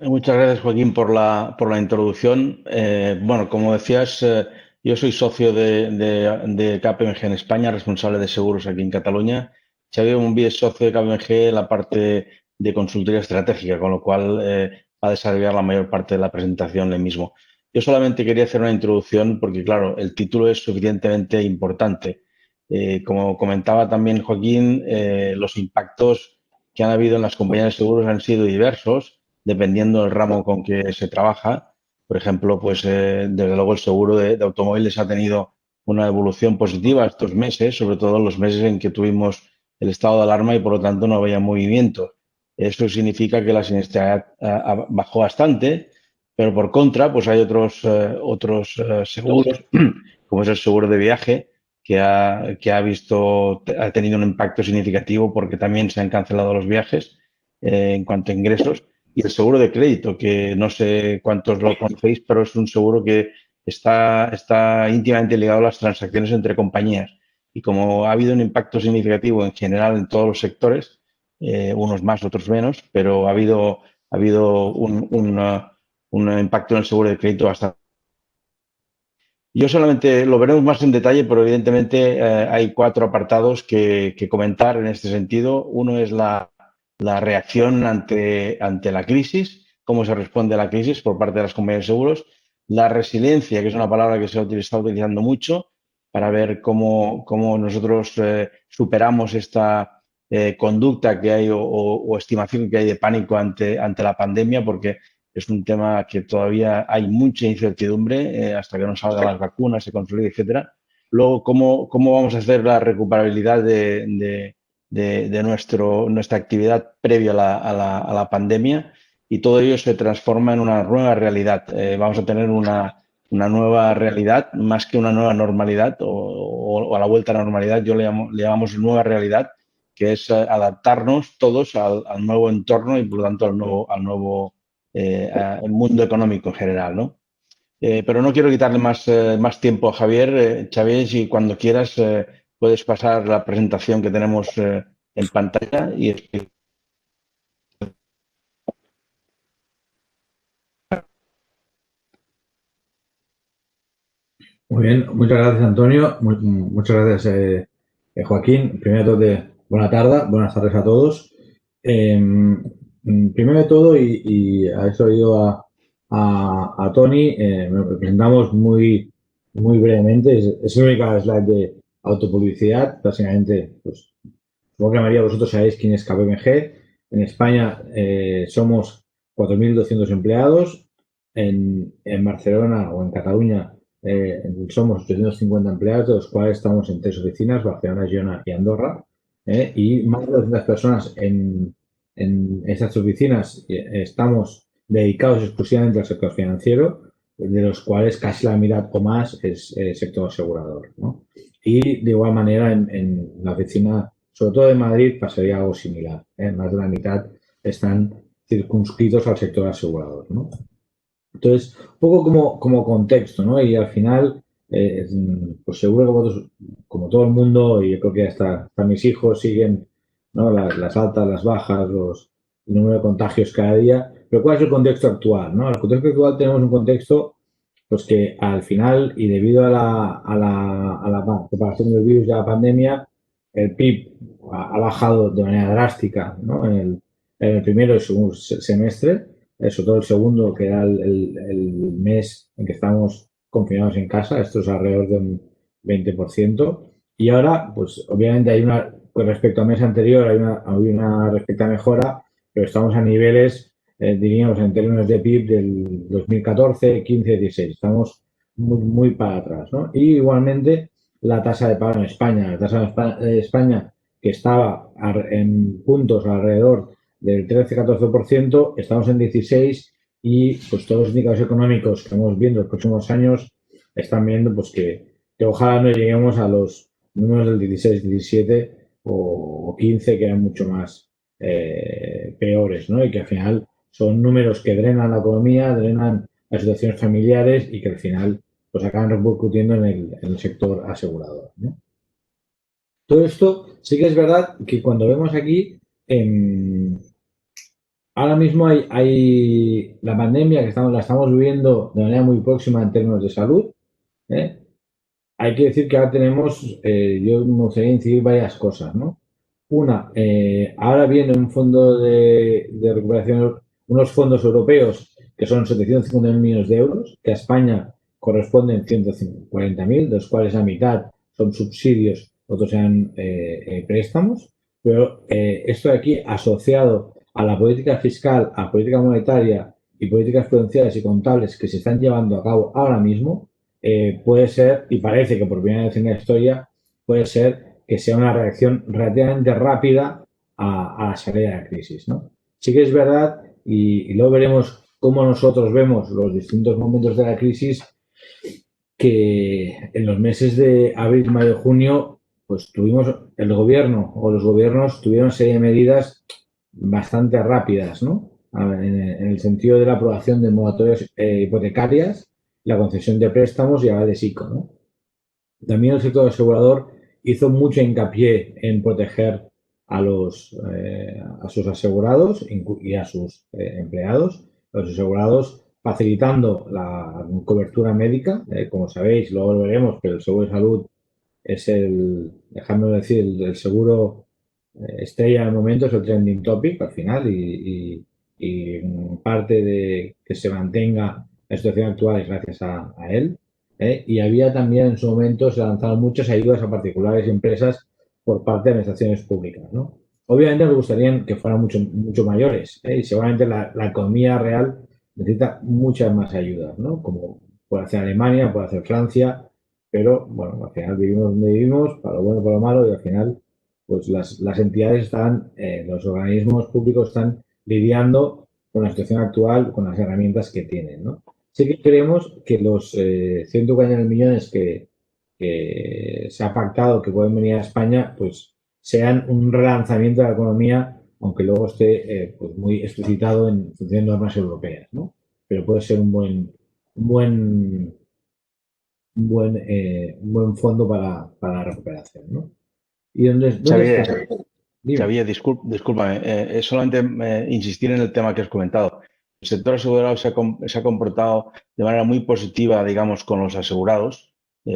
Muchas gracias, Joaquín, por la introducción. Bueno, como decías, yo soy socio de KPMG en España, responsable de seguros aquí en Cataluña. Xavier Montví es socio de KPMG en la parte de consultoría estratégica, con lo cual va a desarrollar la mayor parte de la presentación él mismo. Yo solamente quería hacer una introducción porque, claro, el título es suficientemente importante. Como comentaba también Joaquín, los impactos que han habido en las compañías de seguros han sido diversos dependiendo del ramo con que se trabaja. Por ejemplo, pues desde luego el seguro de automóviles ha tenido una evolución positiva estos meses, sobre todo en los meses en que tuvimos el estado de alarma y por lo tanto no había movimiento. Eso significa que la siniestralidad bajó bastante, pero por contra, pues hay otros seguros, como es el seguro de viaje, ha tenido un impacto significativo porque también se han cancelado los viajes en cuanto a ingresos y el seguro de crédito, que no sé cuántos lo conocéis, pero es un seguro que está íntimamente ligado a las transacciones entre compañías. Y como ha habido un impacto significativo en general en todos los sectores, unos más, otros menos, pero ha habido un impacto en el seguro de crédito bastante. Yo solamente lo veremos más en detalle, pero evidentemente hay cuatro apartados que comentar en este sentido. Uno es la reacción ante la crisis, cómo se responde a la crisis por parte de las compañías de seguros. La resiliencia, que es una palabra que se está utilizando mucho para ver cómo nosotros superamos esta conducta que hay o estimación que hay de pánico ante la pandemia, porque es un tema que todavía hay mucha incertidumbre hasta que no salgan las vacunas, se consolide, etcétera. Luego, ¿cómo vamos a hacer la recuperabilidad de nuestra actividad previa a la pandemia? Y todo ello se transforma en una nueva realidad. Vamos a tener una nueva realidad más que una nueva normalidad o a la vuelta a la normalidad. Le llamamos nueva realidad, que es adaptarnos todos al nuevo entorno y, por lo tanto, al nuevo el mundo económico en general, ¿no? Pero no quiero quitarle más tiempo a Javier. Xavier, si cuando quieras puedes pasar la presentación que tenemos en pantalla y explicar. Muy bien, muchas gracias Antonio, muchas gracias Joaquín. Primero de todo, buena tarde, buenas tardes a todos. Primero de todo, y a eso he oído a Tony, me lo presentamos muy brevemente. Es la única slide de autopublicidad. Básicamente, pues supongo que la mayoría de vosotros sabéis quién es KPMG. En España somos 4.200 empleados. En Barcelona o en Cataluña somos 850 empleados, de los cuales estamos en tres oficinas, Barcelona, Girona y Andorra. Y más de 200 personas en estas oficinas estamos dedicados exclusivamente al sector financiero, de los cuales casi la mitad o más es el sector asegurador, ¿no? Y de igual manera en la oficina, sobre todo de Madrid, pasaría algo similar, ¿eh? Más de la mitad están circunscritos al sector asegurador, ¿no? Entonces, un poco como contexto, ¿no? Y al final, pues seguro que vosotros, como todo el mundo, y yo creo que hasta mis hijos siguen, ¿no? Las altas, las bajas, el número de contagios cada día. Pero ¿cuál es el contexto actual, ¿no? En el contexto actual tenemos un contexto pues que al final, y debido a la propagación del virus y a la pandemia, el PIB ha bajado de manera drástica, ¿no? En el primero y segundo semestre, sobre todo el segundo, que era el mes en que estamos confinados en casa, esto es alrededor de un 20%. Y ahora, pues obviamente con respecto al mes anterior, hay una respecta mejora, pero estamos a niveles diríamos en términos de PIB del 2014, 15, 16. Estamos muy para atrás, ¿no? Y igualmente la tasa de paro en España. La tasa de España que estaba en puntos alrededor del 13-14%, estamos en 16 y pues todos los indicadores económicos que estamos viendo en los próximos años están viendo pues que ojalá no lleguemos a los números del 16, 17 o 15 que eran mucho más peores, ¿no? Y que al final son números que drenan la economía, drenan las situaciones familiares y que al final pues acaban repercutiendo en el sector asegurador, ¿no? Todo esto sí que es verdad que cuando vemos aquí, ahora mismo hay la pandemia que la estamos viviendo de manera muy próxima en términos de salud. ¿Eh? Hay que decir que ahora tenemos, yo me gustaría incidir varias cosas, ¿no? Una, ahora viene un fondo de recuperación, unos fondos europeos que son 750.000 millones de euros, que a España corresponden 140.000, de los cuales la mitad son subsidios, otros sean préstamos. Pero esto de aquí, asociado a la política fiscal, a la política monetaria y políticas prudenciales y contables que se están llevando a cabo ahora mismo, puede ser, y parece que por primera vez en la historia, puede ser que sea una reacción relativamente rápida a la salida de la crisis, ¿no? Sí que es verdad, y luego veremos cómo nosotros vemos los distintos momentos de la crisis, que en los meses de abril, mayo, junio, pues tuvimos el gobierno o los gobiernos tuvieron una serie de medidas bastante rápidas, ¿no? En el sentido de la aprobación de moratorias hipotecarias, la concesión de préstamos y ahora de SICO, ¿no? También el sector asegurador hizo mucho hincapié en proteger a sus asegurados y a sus empleados, a los asegurados, facilitando la cobertura médica. Como sabéis, luego lo veremos, pero el seguro de salud es dejadme decir, el seguro estrella del momento, es el trending topic al final y parte de que se mantenga la situación actual es gracias a él. Y había también en su momento, se lanzaron muchas ayudas a particulares y empresas por parte de administraciones públicas, ¿no? Obviamente nos gustaría que fueran mucho mayores y seguramente la economía real necesita muchas más ayudas, ¿no? Como puede hacer Alemania, puede hacer Francia, pero bueno, al final vivimos donde vivimos, para lo bueno y para lo malo, y al final pues las entidades están, los organismos públicos están lidiando con la situación actual, con las herramientas que tienen, ¿no? Sí que creemos que los 140 millones que se ha pactado que pueden venir a España, pues sean un relanzamiento de la economía, aunque luego esté pues muy explicitado en función de normas europeas, ¿no? Pero puede ser un buen, un buen fondo para la recuperación, ¿no? ¿Y dónde está? Xavier, Dime. Discúlpame, es solamente insistir en el tema que has comentado. El sector asegurado se ha comportado de manera muy positiva, digamos, con los asegurados,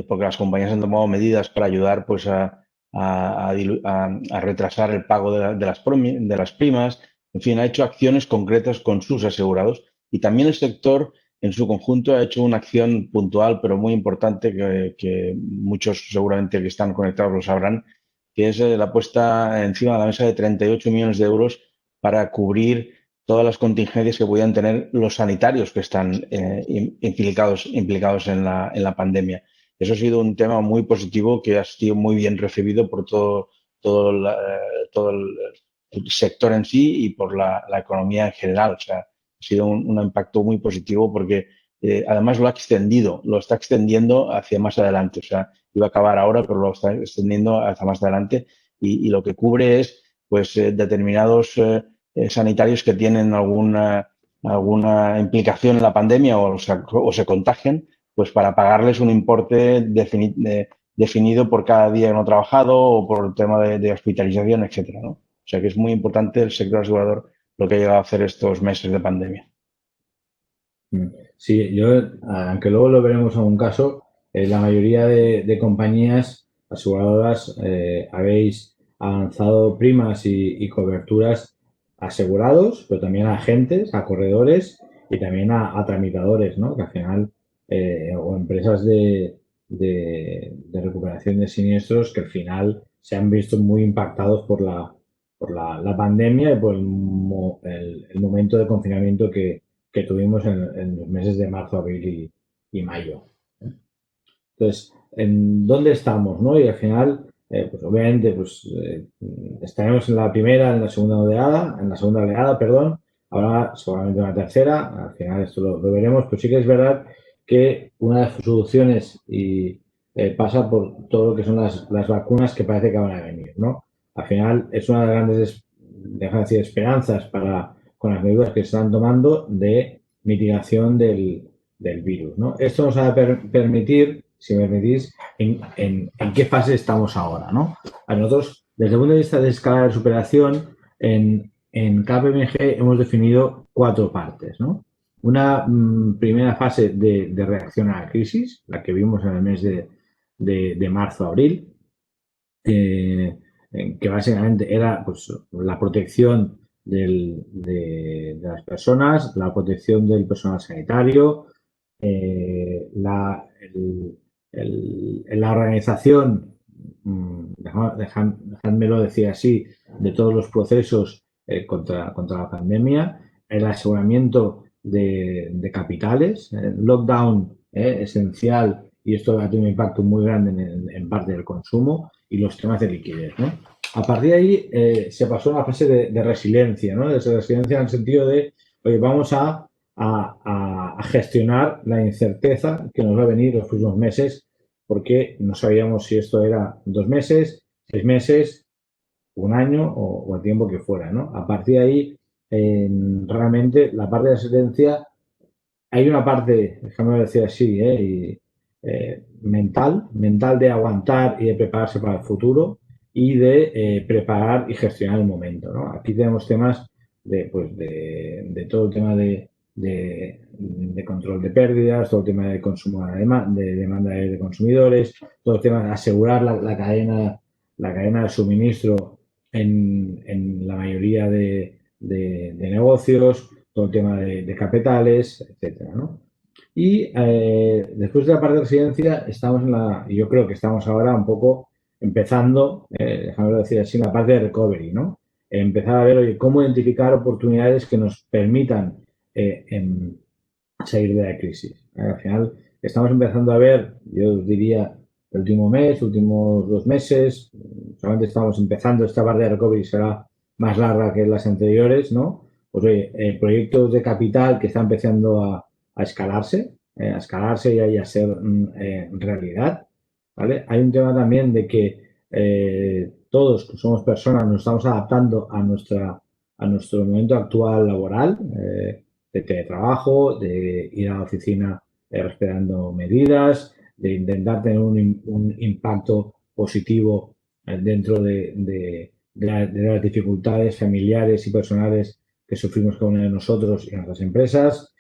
porque las compañías han tomado medidas para ayudar pues, a retrasar el pago de las primas. En fin, ha hecho acciones concretas con sus asegurados y también el sector en su conjunto ha hecho una acción puntual, pero muy importante, que muchos seguramente que están conectados lo sabrán, que es la puesta encima de la mesa de 38 millones de euros para cubrir todas las contingencias que pudieran tener los sanitarios que están implicados en la pandemia. Eso ha sido un tema muy positivo que ha sido muy bien recibido por todo el sector en sí y por la economía en general. O sea, ha sido un impacto muy positivo porque además lo está extendiendo hacia más adelante. O sea, iba a acabar ahora, pero lo está extendiendo hasta más adelante y lo que cubre es pues determinados sanitarios que tienen alguna implicación en la pandemia o se contagian, pues para pagarles un importe definido por cada día no trabajado o por el tema de hospitalización, etcétera, ¿no? O sea que es muy importante el sector asegurador lo que ha llegado a hacer estos meses de pandemia. Sí, aunque luego lo veremos en un caso, la mayoría de compañías aseguradoras habéis avanzado primas y coberturas a asegurados, pero también a agentes, a corredores y también a tramitadores, ¿no? Que al final, o empresas de recuperación de siniestros que al final se han visto muy impactados por la pandemia y por el momento de confinamiento que tuvimos en los meses de marzo, abril y mayo. Entonces, ¿en dónde estamos? ¿No? Y al final, pues obviamente, estaremos en la primera, en la segunda oleada, perdón, ahora seguramente en la tercera, al final esto lo veremos, pero sí que es verdad que una de las soluciones pasa por todo lo que son las vacunas que parece que van a venir, ¿no? Al final es una de las grandes, déjame decir, esperanzas con las medidas que se están tomando de mitigación del virus, ¿no? Esto nos va a permitir, si me permitís, en qué fase estamos ahora, ¿no? A nosotros, desde el punto de vista de escala de superación, en KPMG hemos definido 4 partes, ¿no? Una primera fase de reacción a la crisis, la que vimos en el mes de marzo-abril, que básicamente era pues, la protección de las personas, la protección del personal sanitario, la organización, dejádmelo decir así, de todos los procesos contra la pandemia, el aseguramiento de capitales, el lockdown esencial, y esto ha tenido un impacto muy grande en parte del consumo, y los temas de liquidez, ¿no? A partir de ahí se pasó a una fase de resiliencia, ¿no? De resiliencia en el sentido de, oye, vamos a gestionar la incerteza que nos va a venir los próximos meses, porque no sabíamos si esto era 2 meses, 6 meses, un año o el tiempo que fuera, ¿no? A partir de ahí, realmente la parte de resiliencia, hay una parte, déjame decir así, mental de aguantar y de prepararse para el futuro y de preparar y gestionar el momento, ¿no? Aquí tenemos temas de todo el tema de control de pérdidas, todo el tema de consumo de demanda de consumidores, todo el tema de asegurar la cadena de suministro en la mayoría de negocios, todo el tema de capitales, etcétera, ¿no? Y después de la parte de residencia, yo creo que estamos ahora un poco empezando, déjame decir así, la parte de recovery, ¿no? Empezar a ver, oye, cómo identificar oportunidades que nos permitan salir de la crisis. Al final, estamos empezando a ver, yo diría, el último mes, últimos 2 meses, solamente estamos empezando, esta parte de recovery será más larga que las anteriores, ¿no? Pues oye, proyectos de capital que están empezando a escalarse y a ser realidad, ¿vale? Hay un tema también de que todos que somos personas nos estamos adaptando a nuestro momento actual laboral, de teletrabajo, de ir a la oficina respetando medidas, de intentar tener un impacto positivo dentro de las dificultades familiares y personales que sufrimos cada uno de nosotros y nuestras empresas.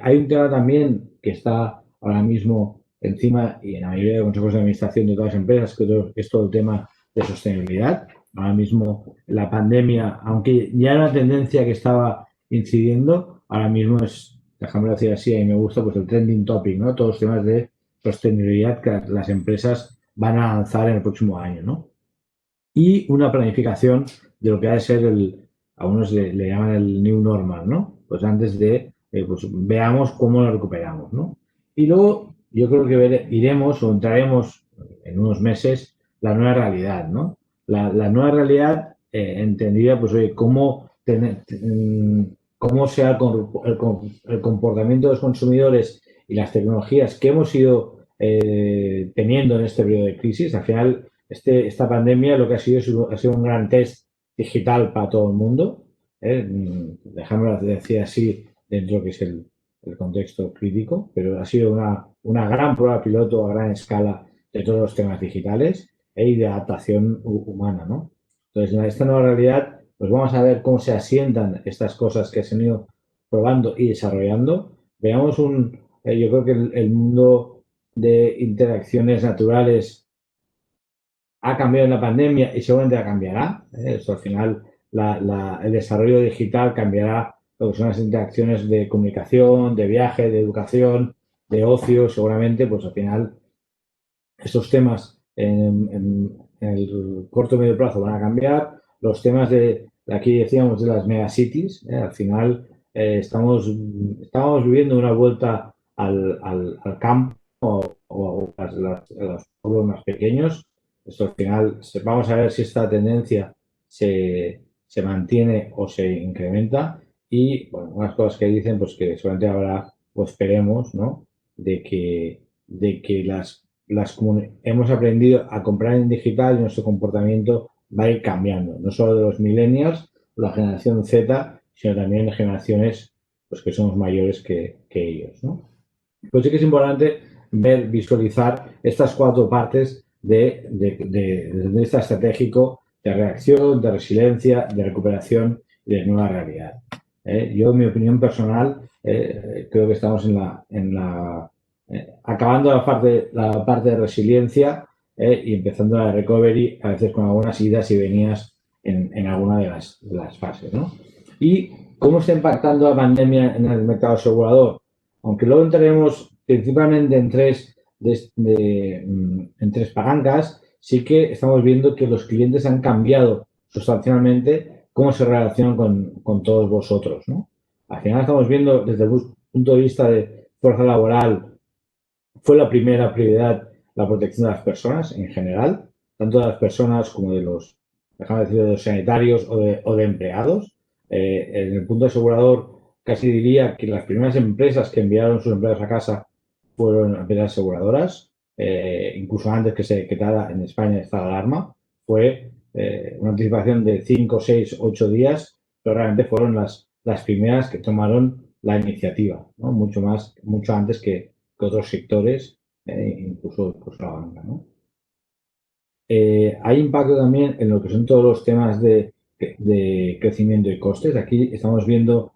Hay un tema también que está ahora mismo encima y en la mayoría de consejos de administración de todas las empresas, que es todo el tema de sostenibilidad. Ahora mismo la pandemia, aunque ya era una tendencia que estaba incidiendo, ahora mismo es, déjame decir así, y me gusta, pues el trending topic, ¿no? Todos los temas de sostenibilidad que las empresas van a lanzar en el próximo año, ¿no? Y una planificación de lo que ha de ser a unos le llaman el new normal, ¿no? Pues antes de, pues veamos cómo lo recuperamos, ¿no? Y luego yo creo que iremos o entraremos en unos meses la nueva realidad, ¿no? La nueva realidad entendida, pues oye, cómo sea el comportamiento de los consumidores y las tecnologías que hemos ido teniendo en este periodo de crisis. Al final, esta pandemia lo que ha sido un gran test digital para todo el mundo. Dejámoslo decir así dentro que es el contexto crítico, pero ha sido una gran prueba piloto a gran escala de todos los temas digitales y de adaptación humana, ¿no? Entonces, en esta nueva realidad, pues vamos a ver cómo se asientan estas cosas que se han ido probando y desarrollando. Veamos yo creo que el mundo de interacciones naturales ha cambiado en la pandemia y seguramente la cambiará. Esto al final, el desarrollo digital cambiará lo que son las interacciones de comunicación, de viaje, de educación, de ocio, seguramente, pues al final estos temas en el corto y medio plazo van a cambiar. Los temas aquí decíamos de las megacities, al final estamos viviendo una vuelta al campo o a los pueblos más pequeños. Esto al final, vamos a ver si esta tendencia se mantiene o se incrementa. Y bueno, unas cosas que dicen, pues que solamente habrá, o esperemos, ¿no? De que hemos aprendido a comprar en digital y nuestro comportamiento va a ir cambiando, no solo de los millennials, la generación Z, sino también de generaciones pues, que somos mayores que ellos, ¿no? Pues sí que es importante visualizar estas 4 partes de vista estratégico, de reacción, de resiliencia, de recuperación y de nueva realidad. Yo, en mi opinión personal, creo que estamos acabando la parte de resiliencia y empezando la recovery, a veces con algunas idas y venidas en alguna de las fases, ¿no? ¿Y cómo está impactando la pandemia en el mercado asegurador? Aunque luego entraremos principalmente en tres palancas, sí que estamos viendo que los clientes han cambiado sustancialmente cómo se relacionan con todos vosotros, ¿no? Al final estamos viendo desde el punto de vista de fuerza laboral, fue la primera prioridad la protección de las personas en general, tanto de las personas como de los, dejamos decir, de los sanitarios o de empleados. En el punto asegurador, casi diría que las primeras empresas que enviaron sus empleados a casa fueron empresas aseguradoras, incluso antes que se decretara en España esta alarma, fue una anticipación de 5, 6, 8 días, pero realmente fueron las primeras que tomaron la iniciativa, ¿no? Mucho antes que otros sectores, incluso la banca, ¿no? Hay impacto también en lo que son todos los temas de crecimiento y costes. Aquí estamos viendo,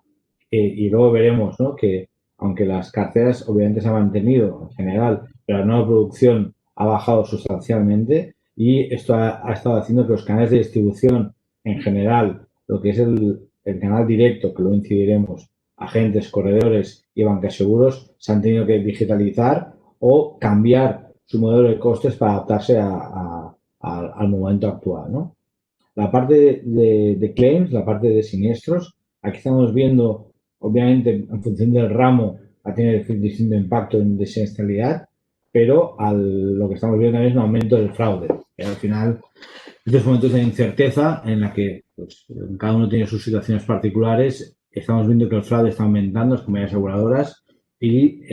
y luego veremos, ¿no?, que aunque las carteras obviamente se han mantenido en general, pero la nueva producción ha bajado sustancialmente y esto ha estado haciendo que los canales de distribución en general, lo que es el canal directo, que lo incidiremos, agentes, corredores y bancas seguros, se han tenido que digitalizar o cambiar su modelo de costes para adaptarse al momento actual, ¿no? La parte de claims, la parte de siniestros, aquí estamos viendo, obviamente, en función del ramo, va a tener distinto impacto en siniestralidad, pero lo que estamos viendo también es un aumento del fraude. Al final, estos momentos de incerteza en la que pues, cada uno tiene sus situaciones particulares, estamos viendo que el fraude está aumentando, las compañías aseguradoras, y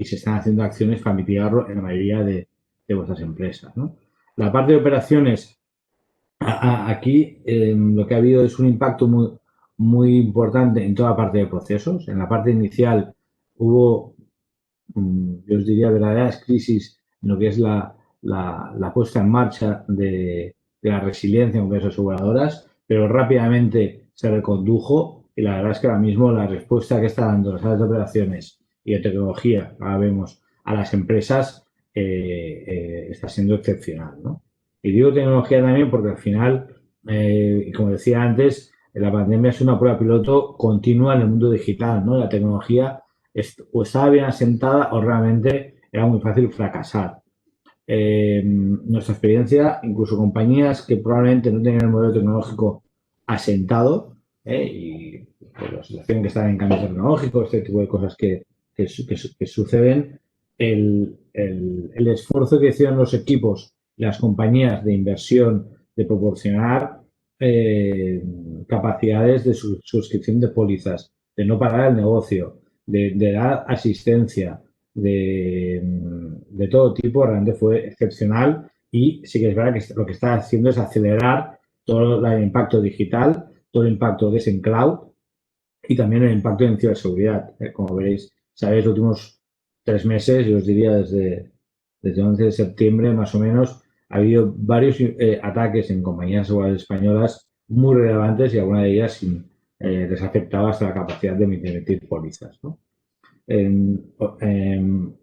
se están haciendo acciones para mitigarlo en la mayoría de vuestras empresas, ¿no? La parte de operaciones, aquí lo que ha habido es un impacto muy, muy importante en toda la parte de procesos. En la parte inicial hubo, yo os diría, verdaderas crisis en lo que es la puesta en marcha de la resiliencia en empresas aseguradoras, pero rápidamente se recondujo y la verdad es que ahora mismo la respuesta que está dando las áreas de operaciones y de tecnología, ahora vemos, a las empresas está siendo excepcional, ¿no? Y digo tecnología también porque al final, como decía antes, la pandemia es una prueba piloto continua en el mundo digital, ¿no? La tecnología o estaba bien asentada o realmente era muy fácil fracasar. Nuestra experiencia, incluso compañías que probablemente no tenían el modelo tecnológico asentado, y pues, la situación que están en cambio tecnológico, este tipo de cosas que suceden, el esfuerzo que hicieron los equipos y las compañías de inversión de proporcionar capacidades de suscripción de pólizas, de no parar el negocio, de dar asistencia, de todo tipo, realmente fue excepcional y sí que es verdad que lo que está haciendo es acelerar todo el impacto digital, todo el impacto que es en cloud y también el impacto en ciberseguridad. Como veréis, sabéis, los últimos 3 meses, yo os diría desde 11 de septiembre más o menos, ha habido varios ataques en compañías aseguradoras españolas muy relevantes y alguna de ellas les afectaba hasta la capacidad de emitir pólizas, ¿no?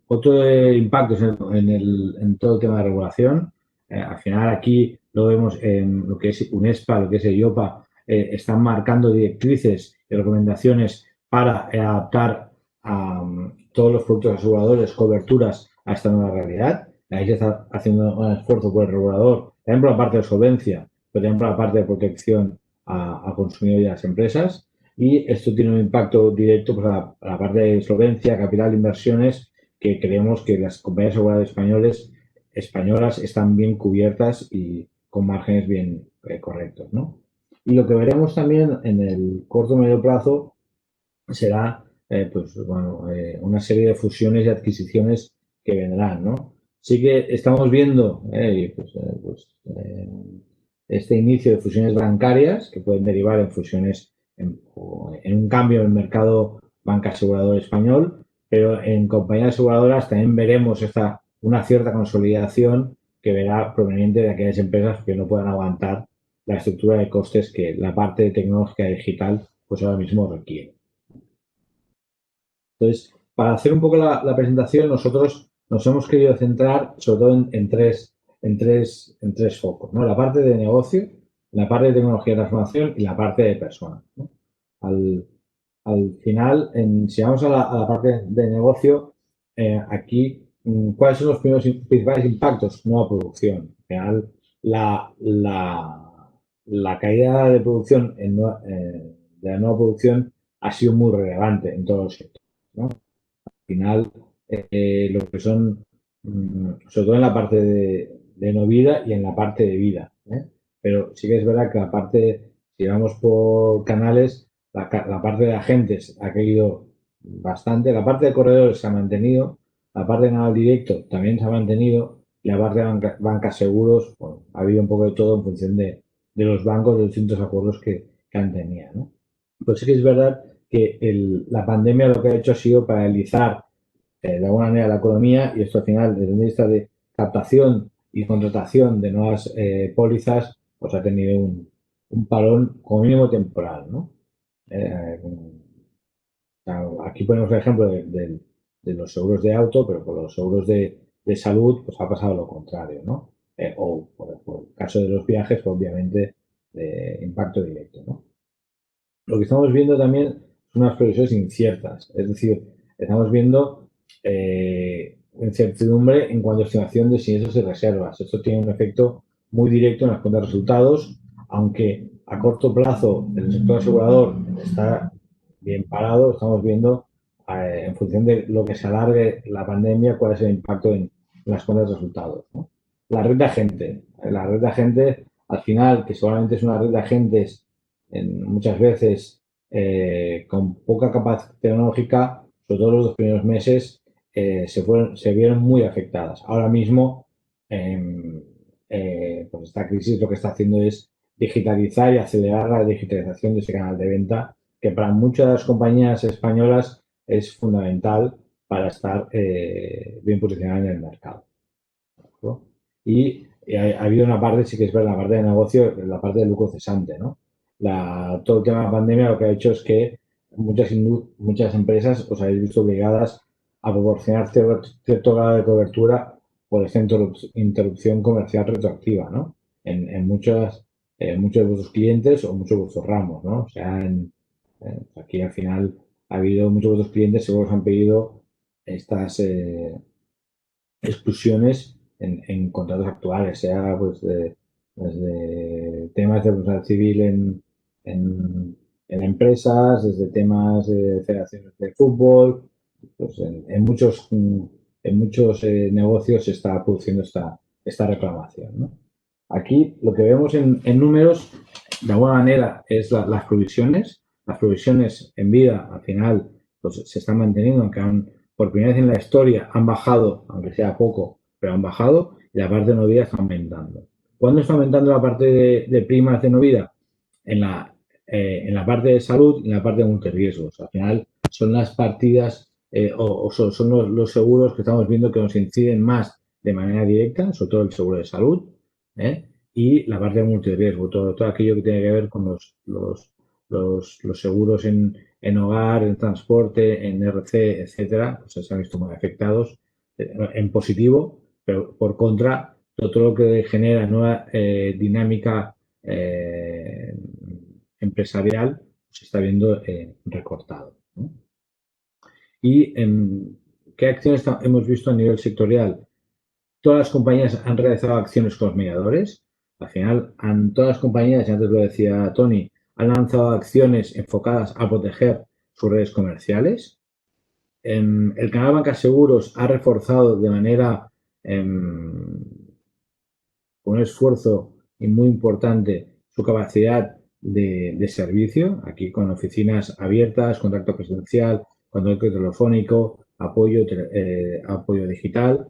Otro impacto en todo el tema de regulación. Al final aquí lo vemos en lo que es UNESPA, lo que es EIOPA, están marcando directrices y recomendaciones para adaptar a todos los productos aseguradores, coberturas a esta nueva realidad. Ahí se está haciendo un esfuerzo por el regulador, también por la parte de solvencia, pero también por la parte de protección a consumidores y a las empresas. Y esto tiene un impacto directo pues, a la parte de solvencia, capital, inversiones, que creemos que las compañías aseguradoras españolas están bien cubiertas y con márgenes bien correctos, ¿no? Y lo que veremos también en el corto y medio plazo será una serie de fusiones y adquisiciones que vendrán, ¿no? Sí que estamos viendo este inicio de fusiones bancarias que pueden derivar en fusiones en un cambio en el mercado banca asegurador español, pero en compañías aseguradoras también veremos una cierta consolidación que verá proveniente de aquellas empresas que no puedan aguantar la estructura de costes que la parte tecnológica digital pues ahora mismo requiere. Entonces, para hacer un poco la presentación, nosotros nos hemos querido centrar sobre todo en tres focos, ¿no? La parte de negocio, la parte de tecnología de transformación y la parte de personas, ¿no? Al final, si vamos a la parte de negocio, aquí, ¿cuáles son los principales impactos? Nueva producción. Al final, la caída de producción de la nueva producción ha sido muy relevante en todos los sectores, ¿no? Al final, lo que son, sobre todo en la parte de no vida y en la parte de vida, ¿eh? Pero sí que es verdad que la parte, si vamos por canales, la parte de agentes ha caído bastante, la parte de corredores se ha mantenido, la parte de canal directo también se ha mantenido y la parte de bancas seguros, bueno, ha habido un poco de todo en función de los bancos, de los distintos acuerdos que han tenido, ¿no? Pues sí que es verdad que la pandemia lo que ha hecho ha sido paralizar de alguna manera la economía y esto al final, desde el punto de vista de captación y contratación de nuevas pólizas, pues ha tenido un parón como mínimo temporal, ¿no? Aquí ponemos el ejemplo de los seguros de auto, pero por los seguros de salud, pues ha pasado lo contrario, ¿no? O por el caso de los viajes, pues obviamente de impacto directo, ¿no? Lo que estamos viendo también son unas previsiones inciertas, es decir, estamos viendo incertidumbre en cuanto a estimación de siniestros y reservas. Esto tiene un efecto muy directo en las cuentas de resultados, aunque a corto plazo el sector asegurador está bien parado, estamos viendo en función de lo que se alargue la pandemia, cuál es el impacto en las cuentas de resultados, ¿no? La red de agentes, al final, que seguramente es una red de agentes muchas veces con poca capacidad tecnológica, sobre todo los 2 primeros meses, se vieron muy afectadas. Ahora mismo, pues esta crisis lo que está haciendo es digitalizar y acelerar la digitalización de ese canal de venta, que para muchas de las compañías españolas es fundamental para estar bien posicionada en el mercado, ¿no? Y ha habido una parte, sí que es verdad, la parte de negocio, la parte de lucro cesante, ¿no? Todo el tema de la pandemia lo que ha hecho es que muchas empresas os habéis visto obligadas a proporcionar cierto grado de cobertura por esta interrupción comercial retroactiva, ¿no? En muchos de vuestros clientes o muchos de vuestros ramos, ¿no? O sea, aquí al final ha habido muchos de vuestros clientes seguro os han pedido estas exclusiones en contratos actuales, sea pues desde temas de responsabilidad civil en empresas, desde temas de federaciones de fútbol, pues en muchos negocios se está produciendo esta reclamación, ¿no? Aquí lo que vemos en números, de alguna manera, es las provisiones. Las provisiones en vida, al final, pues, se están manteniendo, aunque por primera vez en la historia han bajado, aunque sea poco, pero han bajado, y la parte de no vida está aumentando. ¿Cuándo está aumentando la parte de primas de no vida? En la parte de salud y en la parte de multirriesgos. Al final son las partidas o son los seguros que estamos viendo que nos inciden más de manera directa, sobre todo el seguro de salud, y la parte de multirriesgo, todo aquello que tiene que ver con los seguros en hogar, en transporte, en RC, etcétera, pues se han visto muy afectados en positivo, pero por contra, todo lo que genera nueva dinámica empresarial se está viendo recortado, ¿no? ¿Y qué acciones hemos visto a nivel sectorial? Todas las compañías han realizado acciones con los mediadores. Al final, todas las compañías, y antes lo decía Tony, han lanzado acciones enfocadas a proteger sus redes comerciales. El canal Banca Seguros ha reforzado de manera con un esfuerzo muy importante su capacidad de servicio, aquí con oficinas abiertas, contacto presencial, contacto telefónico, apoyo digital.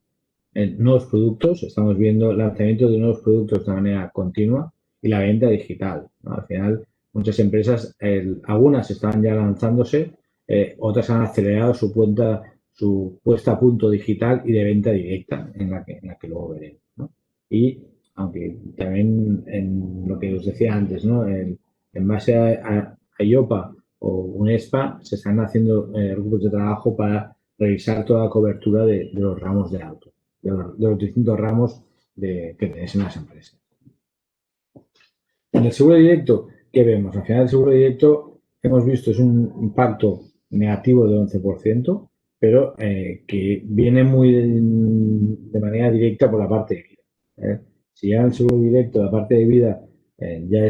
Nuevos productos, estamos viendo lanzamiento de nuevos productos de manera continua y la venta digital, ¿no? Al final, muchas empresas, algunas están ya lanzándose, otras han acelerado su puesta a punto digital y de venta directa, en la que luego veremos, ¿no? Y aunque también en lo que os decía antes, ¿no? En base a IOPA o UNESPA se están haciendo grupos de trabajo para revisar toda la cobertura de los ramos de auto, de los distintos ramos que tenéis en las empresas. En el seguro directo, ¿qué vemos? Al final, el seguro directo, hemos visto, es un impacto negativo del 11%, pero que viene muy de manera directa por la parte de vida. Si ya el seguro directo, la parte de vida ya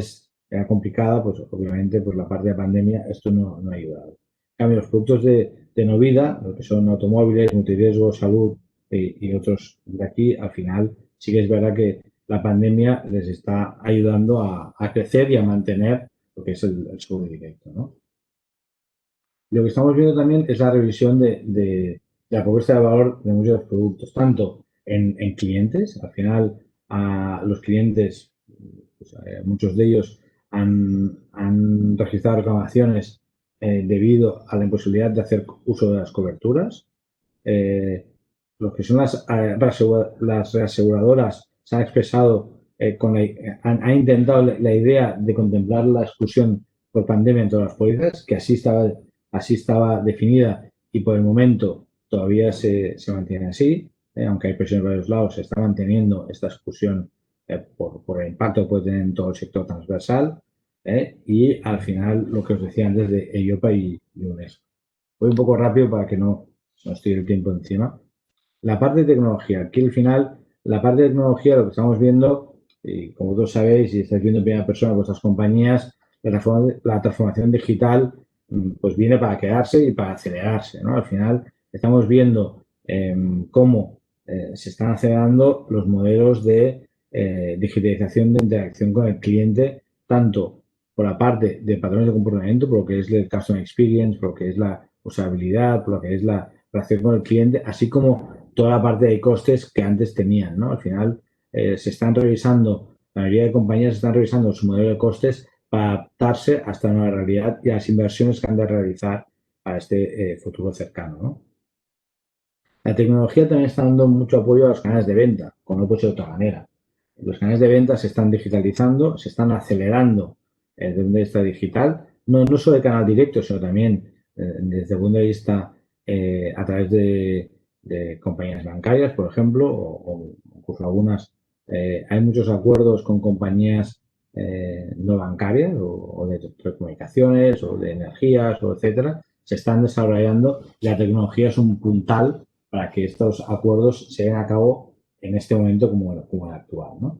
era complicada, pues obviamente pues la parte de pandemia esto no ha ayudado. En cambio, los productos de no vida, lo que son automóviles, multirriesgo, salud y otros de aquí, al final sí que es verdad que la pandemia les está ayudando a crecer y a mantener lo que es el seguro directo, ¿no? Lo que estamos viendo también es la revisión de la propuesta de valor de muchos de los productos, tanto en clientes, al final a los clientes, pues, muchos de ellos han registrado reclamaciones debido a la imposibilidad de hacer uso de las coberturas. Lo que son las reaseguradoras se han expresado, han intentado la idea de contemplar la exclusión por pandemia en todas las pólizas, que así estaba definida y por el momento todavía se mantiene así, aunque hay presión en varios lados, se está manteniendo esta exclusión por el impacto que puede tener en todo el sector transversal y al final lo que os decía antes de EIOPA y UNESCO. Voy un poco rápido para que no nos tire el tiempo encima. La parte de tecnología, aquí al final, la parte de tecnología, lo que estamos viendo, y como todos sabéis y estáis viendo en primera persona vuestras compañías, la transformación digital pues viene para quedarse y para acelerarse, ¿no? Al final estamos viendo cómo se están acelerando los modelos de digitalización de interacción con el cliente, tanto por la parte de patrones de comportamiento, por lo que es el customer experience, por lo que es la usabilidad, por lo que es la relación con el cliente, así como toda la parte de costes que antes tenían, ¿no? Al final se están revisando, la mayoría de compañías están revisando su modelo de costes para adaptarse a esta nueva realidad y a las inversiones que han de realizar a este futuro cercano, ¿no? La tecnología también está dando mucho apoyo a los canales de venta, como no puede ser de otra manera. Los canales de venta se están digitalizando, se están acelerando desde un punto de vista digital, no solo de canal directo, sino también desde el punto de vista a través de compañías bancarias, por ejemplo, o incluso algunas. Hay muchos acuerdos con compañías no bancarias o de telecomunicaciones o de energías o etcétera. Se están desarrollando. La tecnología es un puntal para que estos acuerdos se lleven a cabo en este momento como el actual, ¿no?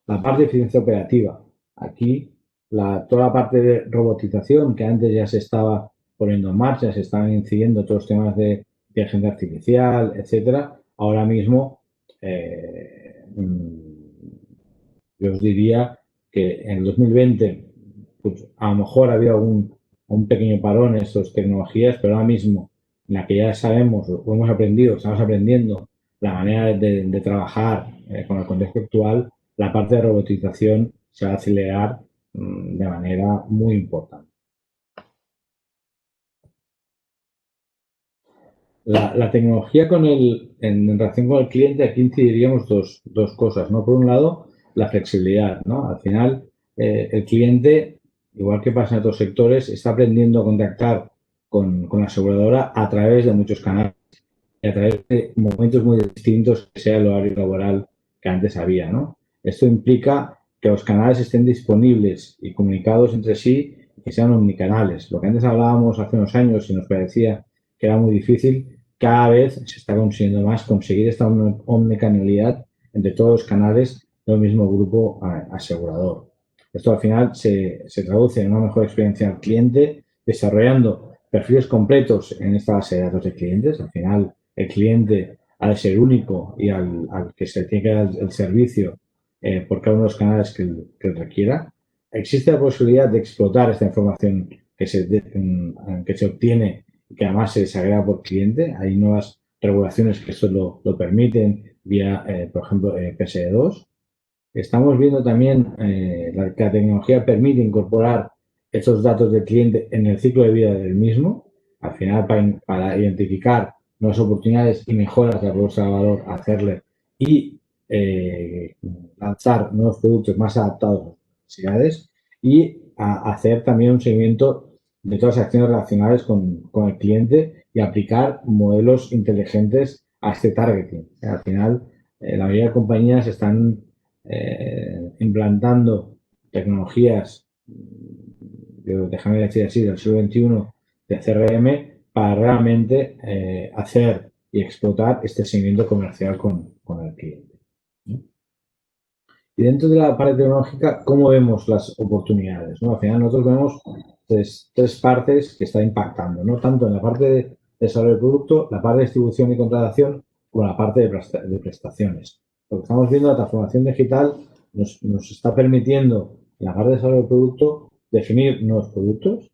La parte de eficiencia operativa. Aquí toda la parte de robotización que antes ya se estaba poniendo en marcha, se estaban incidiendo todos los temas de inteligencia artificial, etcétera. Ahora mismo yo os diría que en el 2020 pues, a lo mejor había un pequeño parón en estas tecnologías, pero ahora mismo en la que ya sabemos o hemos aprendido, estamos aprendiendo la manera de trabajar con el contexto actual, la parte de robotización se va a acelerar de manera muy importante. La tecnología en relación con el cliente, aquí incidiríamos dos cosas, ¿no? Por un lado, la flexibilidad, ¿no? Al final, el cliente, igual que pasa en otros sectores, está aprendiendo a contactar con la aseguradora a través de muchos canales y a través de momentos muy distintos que sea el horario laboral que antes había, ¿no? Esto implica que los canales estén disponibles y comunicados entre sí y que sean omnicanales. Lo que antes hablábamos hace unos años y nos parecía que era muy difícil, cada vez se está consiguiendo más conseguir esta omnicanalidad entre todos los canales del mismo grupo asegurador. Esto al final se traduce en una mejor experiencia al cliente, desarrollando perfiles completos en esta base de datos de clientes. Al final, el cliente ha de ser único y al que se tiene que dar el servicio por cada uno de los canales que requiera. Existe la posibilidad de explotar esta información que se obtiene y que además se desagrega por cliente. Hay nuevas regulaciones que eso lo permiten vía, por ejemplo, PSD2. Estamos viendo también que la tecnología permite incorporar esos datos del cliente en el ciclo de vida del mismo, al final para identificar nuevas oportunidades y mejoras de la propuesta de valor, hacerle y lanzar nuevos productos más adaptados a las necesidades y hacer también un seguimiento de todas las acciones relacionadas con el cliente y aplicar modelos inteligentes a este targeting. Al final, la mayoría de compañías están implantando tecnologías, déjame decir así, del siglo XXI de CRM para realmente hacer y explotar este seguimiento comercial con el cliente. Y dentro de la parte tecnológica, ¿cómo vemos las oportunidades? ¿No? Al final nosotros vemos tres partes que están impactando, ¿no? Tanto en la parte de desarrollo del producto, la parte de distribución y contratación, como la parte de prestaciones. Lo que estamos viendo, la transformación digital nos está permitiendo, en la parte de desarrollo del producto, definir nuevos productos,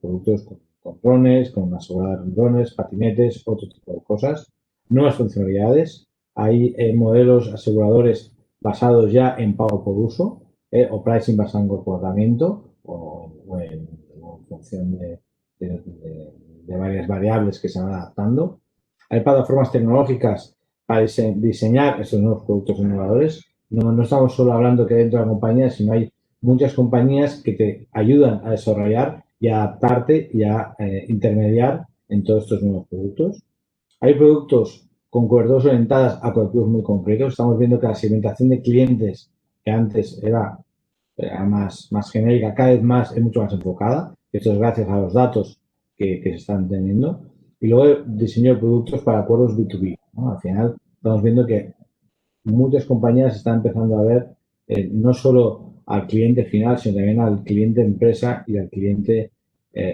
productos con drones, con aseguradas en drones, patinetes, otro tipo de cosas, nuevas funcionalidades. Hay modelos aseguradores basados ya en pago por uso o pricing basado en comportamiento o en función de varias variables que se van adaptando. Hay plataformas tecnológicas para diseñar estos nuevos productos innovadores. No estamos solo hablando que dentro de la compañía, sino hay muchas compañías que te ayudan a desarrollar y a adaptarte y a intermediar en todos estos nuevos productos. Hay productos con coberturas orientadas a colectivos muy concretos. Estamos viendo que la segmentación de clientes, que antes era más genérica, cada vez más es mucho más enfocada. Esto es gracias a los datos que se están teniendo. Y luego el diseño de productos para acuerdos B2B, ¿no? Al final estamos viendo que muchas compañías están empezando a ver no solo al cliente final, sino también al cliente empresa y al cliente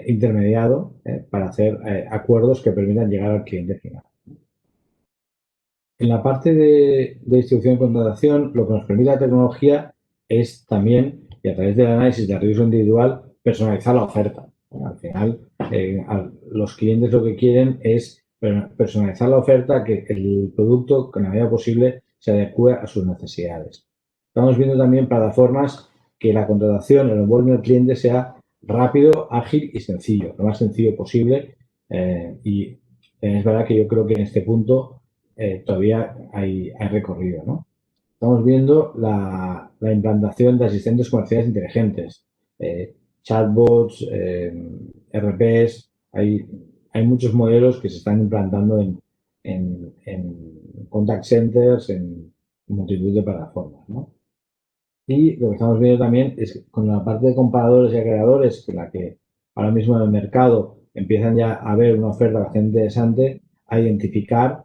intermediado para hacer acuerdos que permitan llegar al cliente final. En la parte de distribución y contratación, lo que nos permite la tecnología es también, y a través del análisis de riesgo individual, personalizar la oferta. Al final, los clientes lo que quieren es personalizar la oferta, que el producto, con la medida posible, se adecue a sus necesidades. Estamos viendo también plataformas que la contratación, el onboarding del cliente sea rápido, ágil y sencillo, lo más sencillo posible. Y es verdad que yo creo que en este punto todavía hay recorrido, ¿no? Estamos viendo la implantación de asistentes comerciales inteligentes, chatbots, RPs, hay muchos modelos que se están implantando en contact centers, en multitud de plataformas, ¿no? Y lo que estamos viendo también es que con la parte de compradores y agregadores, que la que ahora mismo en el mercado empiezan ya a ver una oferta bastante interesante, a identificar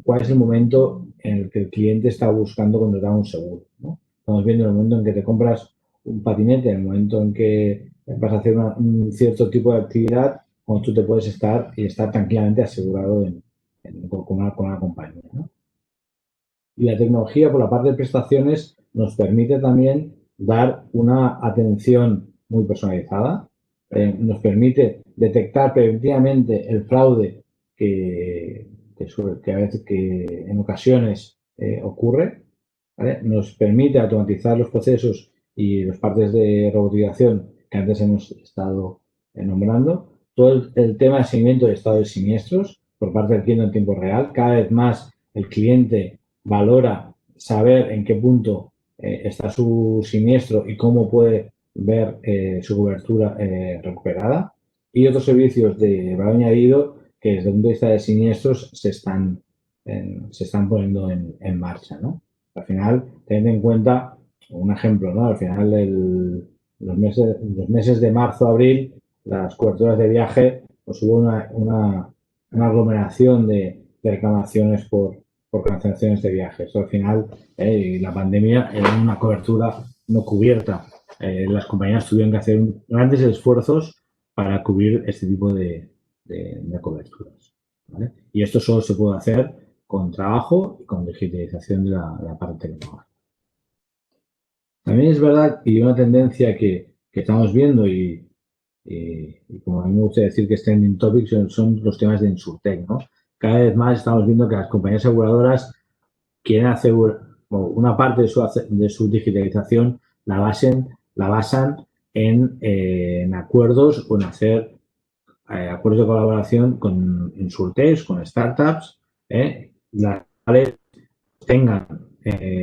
cuál es el momento en el que el cliente está buscando contratar un seguro, ¿no? Estamos viendo el momento en que te compras un patinete, el momento en que vas a hacer un cierto tipo de actividad, cuando tú te puedes estar tranquilamente asegurado con una compañía, ¿no? Y la tecnología, por la parte de prestaciones, nos permite también dar una atención muy personalizada, nos permite detectar preventivamente el fraude que a veces, que en ocasiones ocurre, ¿vale? Nos permite automatizar los procesos y las partes de robotización que antes hemos estado nombrando. Todo el tema de seguimiento de estado de siniestros por parte del cliente en tiempo real. Cada vez más el cliente valora saber en qué punto está su siniestro y cómo puede ver su cobertura recuperada. Y otros servicios de valor añadido que desde el punto de vista de siniestros se están poniendo en marcha, ¿no? Al final, teniendo en cuenta un ejemplo, ¿no? Al final, los meses de marzo, abril, las coberturas de viaje, pues hubo una aglomeración de reclamaciones por cancelaciones de viajes. Al final, la pandemia era una cobertura no cubierta. Las compañías tuvieron que hacer grandes esfuerzos para cubrir este tipo de coberturas, ¿vale? Y esto solo se puede hacer con trabajo y con digitalización de la parte tecnológica. También es verdad, y una tendencia que estamos viendo, y como a mí me gusta decir que es trending topic, son los temas de InsurTech, ¿no? Cada vez más estamos viendo que las compañías aseguradoras quieren hacer una parte de su digitalización la basan en acuerdos o en hacer acuerdos de colaboración con InsurTechs, con startups, las cuales tengan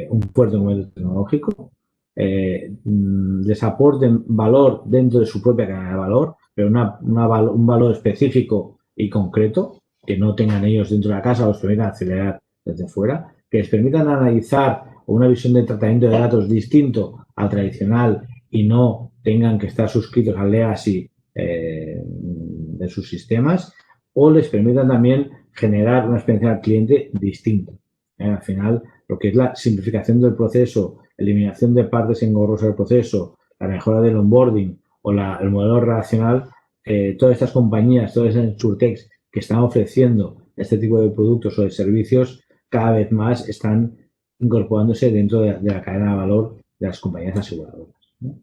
un fuerte momento tecnológico, les aporten valor dentro de su propia cadena de valor, pero un valor específico y concreto, que no tengan ellos dentro de la casa, los permitan acelerar desde fuera, que les permitan analizar una visión de tratamiento de datos distinto al tradicional y no tengan que estar suscritos al legacy de sus sistemas, o les permitan también generar una experiencia al cliente distinta. Al final, lo que es la simplificación del proceso, eliminación de partes engorrosas del proceso, la mejora del onboarding o el modelo relacional, todas estas compañías, todas esas insurtechs que están ofreciendo este tipo de productos o de servicios, cada vez más están incorporándose dentro de la cadena de valor de las compañías aseguradoras, ¿no?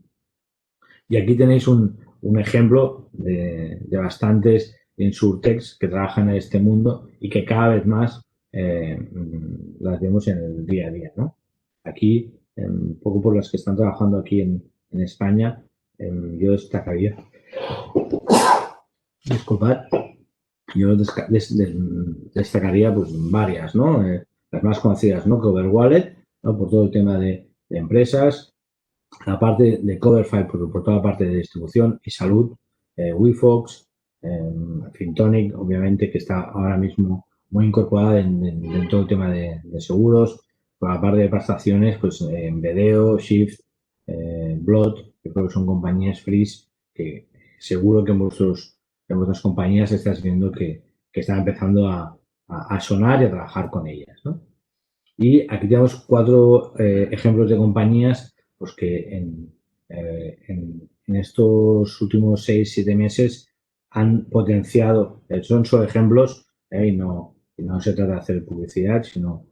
Y aquí tenéis un ejemplo de bastantes insurtechs que trabajan en este mundo y que cada vez más las vemos en el día a día, ¿no? Aquí, un poco por las que están trabajando aquí en España, yo destacaría, disculpad, yo destacaría pues varias, ¿no? Las más conocidas, ¿no? Cover Wallet, ¿no? Por todo el tema de empresas, la parte de Coverfile por toda la parte de distribución y salud, WeFox, Fintonic, obviamente, que está ahora mismo muy incorporada en todo el tema de seguros. Por la parte de prestaciones, pues Vedeo, Shift, Blood, que creo que son compañías free que seguro que en vuestras compañías estás viendo que están empezando a sonar y a trabajar con ellas, ¿no? Y aquí tenemos 4 ejemplos de compañías pues que en estos últimos 6-7 meses han potenciado, son solo ejemplos y no se trata de hacer publicidad, sino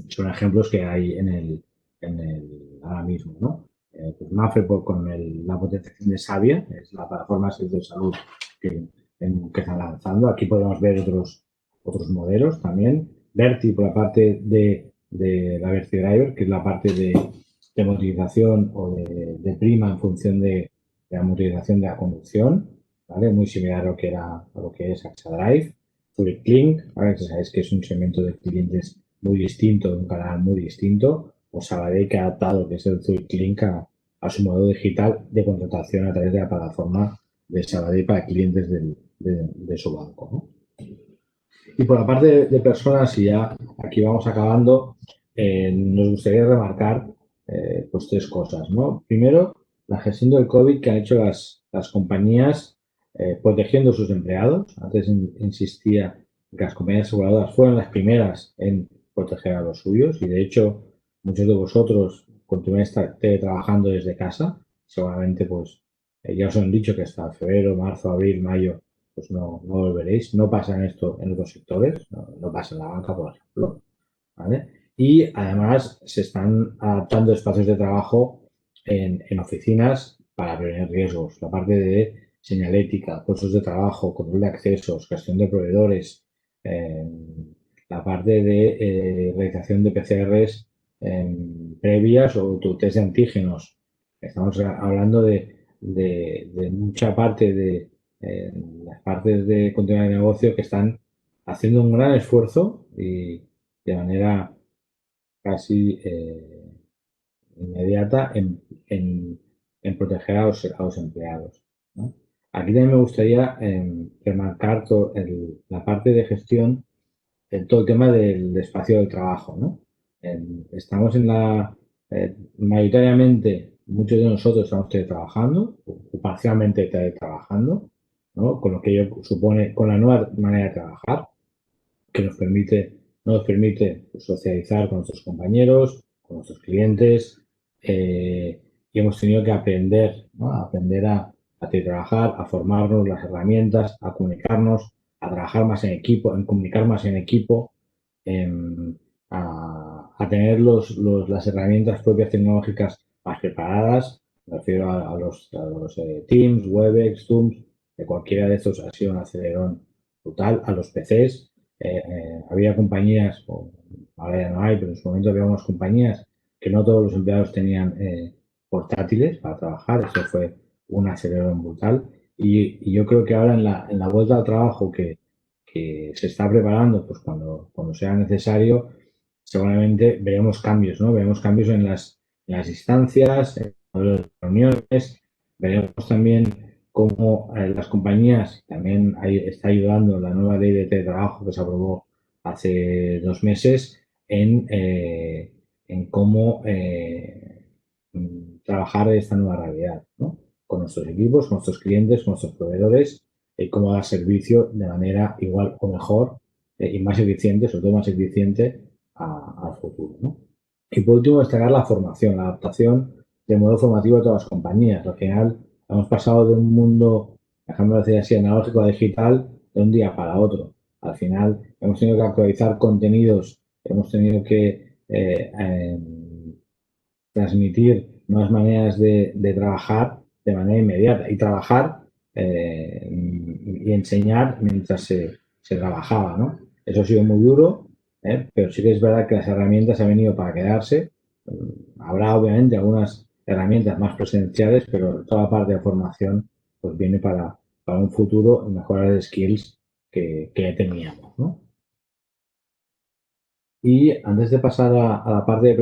son ejemplos que hay ahora mismo, ¿no? Pues Mafre con la potenciación de Savia, es la plataforma de salud que están lanzando. Aquí podemos ver otros modelos también. Verti por la parte de la Verti Driver, que es la parte de motorización o de prima en función de la motorización de la conducción, ¿vale? Muy similar a lo que es AXA Drive. Zurich Link, ¿vale? Que sabéis que es un segmento de clientes muy distinto, de un canal muy distinto. O Sabadell, que ha adaptado, que es el Zurich Link, a su modelo digital de contratación a través de la plataforma de Sabadell para clientes de su banco, ¿no? Y por la parte de personas, y ya aquí vamos acabando, nos gustaría remarcar pues 3 cosas, ¿no? Primero, la gestión del COVID que han hecho las compañías protegiendo a sus empleados. Antes insistía que las compañías aseguradoras fueron las primeras en proteger a los suyos y, de hecho, muchos de vosotros continuáis trabajando desde casa. Seguramente, pues, ya os han dicho que hasta febrero, marzo, abril, mayo pues no volveréis. No pasa en esto en otros sectores, no pasa en la banca, por ejemplo, ¿vale? Y además se están adaptando espacios de trabajo en oficinas para prevenir riesgos. La parte de señalética, puestos de trabajo, control de accesos, gestión de proveedores, la parte de realización de PCRs previas o test de antígenos. Estamos hablando de mucha parte de las partes de continuidad de negocio que están haciendo un gran esfuerzo y de manera casi inmediata en proteger a los empleados, ¿no? Aquí también me gustaría remarcar la parte de gestión en todo el tema del espacio de trabajo, ¿no? Estamos mayoritariamente, muchos de nosotros estamos teletrabajando o parcialmente teletrabajando, ¿no? Con lo que ello supone, con la nueva manera de trabajar, que nos permite pues, socializar con nuestros compañeros, con nuestros clientes, y hemos tenido que aprender, ¿no? A aprender a teletrabajar, a formarnos las herramientas, a comunicarnos, a trabajar más en equipo, en comunicar más en equipo, a tener las herramientas propias tecnológicas más preparadas. Me refiero a los Teams, Webex, Zooms, de cualquiera de estos ha sido un acelerón brutal. A los PCs, había compañías, ahora ya no hay, pero en su momento había unas compañías que no todos los empleados tenían portátiles para trabajar. Eso fue un acelerón brutal. Y yo creo que ahora en la vuelta al trabajo que se está preparando, pues cuando sea necesario, seguramente veremos cambios, ¿no? Veremos cambios en las instancias, en las reuniones, veremos también cómo las compañías, también está ayudando la nueva ley de teletrabajo que se aprobó hace 2 meses en cómo trabajar de esta nueva realidad, ¿no? Con nuestros equipos, con nuestros clientes, con nuestros proveedores, cómo dar servicio de manera igual o mejor y más eficiente, sobre todo más eficiente al futuro, ¿no? Y por último, destacar la formación, la adaptación del modelo formativo de todas las compañías. Al final, hemos pasado de un mundo, dejando decir así, analógico a digital de un día para otro. Al final, hemos tenido que actualizar contenidos, hemos tenido que transmitir nuevas maneras de trabajar de manera inmediata y trabajar y enseñar mientras se trabajaba, ¿no? Eso ha sido muy duro, pero sí que es verdad que las herramientas han venido para quedarse. Habrá obviamente algunas herramientas más presenciales, pero toda la parte de formación pues viene para un futuro mejorar las skills que ya teníamos, ¿no? Y antes de pasar a la parte de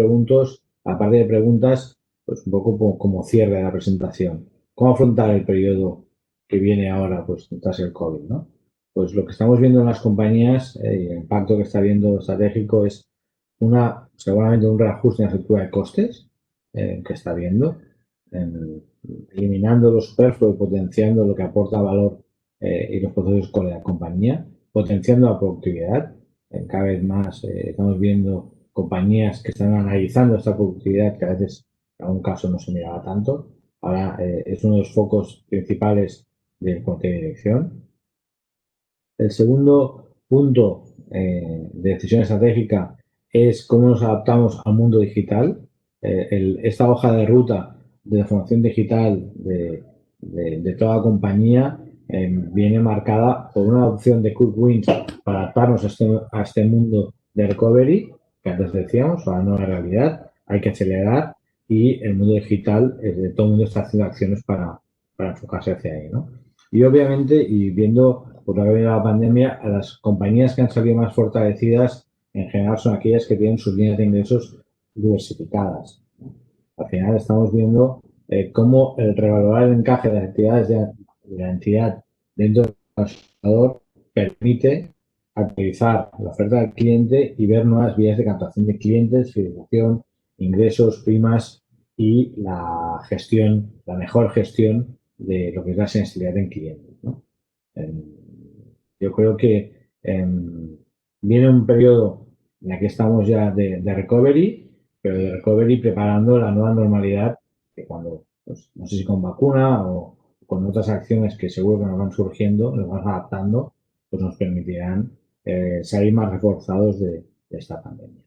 preguntas, pues un poco como cierre de la presentación. ¿Cómo afrontar el periodo que viene ahora, pues tras el COVID, ¿no? Pues lo que estamos viendo en las compañías y el impacto que está viendo estratégico es seguramente un reajuste en la estructura de costes que está viendo, eliminando lo superfluo y potenciando lo que aporta valor y los procesos con la compañía, potenciando la productividad. Cada vez más estamos viendo compañías que están analizando esta productividad que a veces en algún caso no se miraba tanto. Ahora es uno de los focos principales del comité de dirección. El segundo punto de decisión estratégica es cómo nos adaptamos al mundo digital. Esta hoja de ruta de la formación digital de toda compañía viene marcada por una opción de quick wins para adaptarnos a este mundo de recovery, que antes decíamos, ahora no es realidad, hay que acelerar y el mundo digital, todo el mundo está haciendo acciones para enfocarse hacia ahí, ¿no? Y obviamente, y viendo por lo que ha venido la pandemia, a las compañías que han salido más fortalecidas en general son aquellas que tienen sus líneas de ingresos diversificadas. Al final estamos viendo cómo el revalorar el encaje de las actividades de la entidad dentro del administrador permite actualizar la oferta del cliente y ver nuevas vías de captación de clientes, fidelización, ingresos, primas y la gestión, la mejor gestión de lo que es la sensibilidad en clientes, ¿no? Yo creo que viene un periodo en el que estamos ya de recovery, pero de recovery preparando la nueva normalidad que cuando, pues, no sé si con vacuna o con otras acciones que seguro que nos van surgiendo, nos van adaptando, pues nos permitirán salir más reforzados de esta pandemia.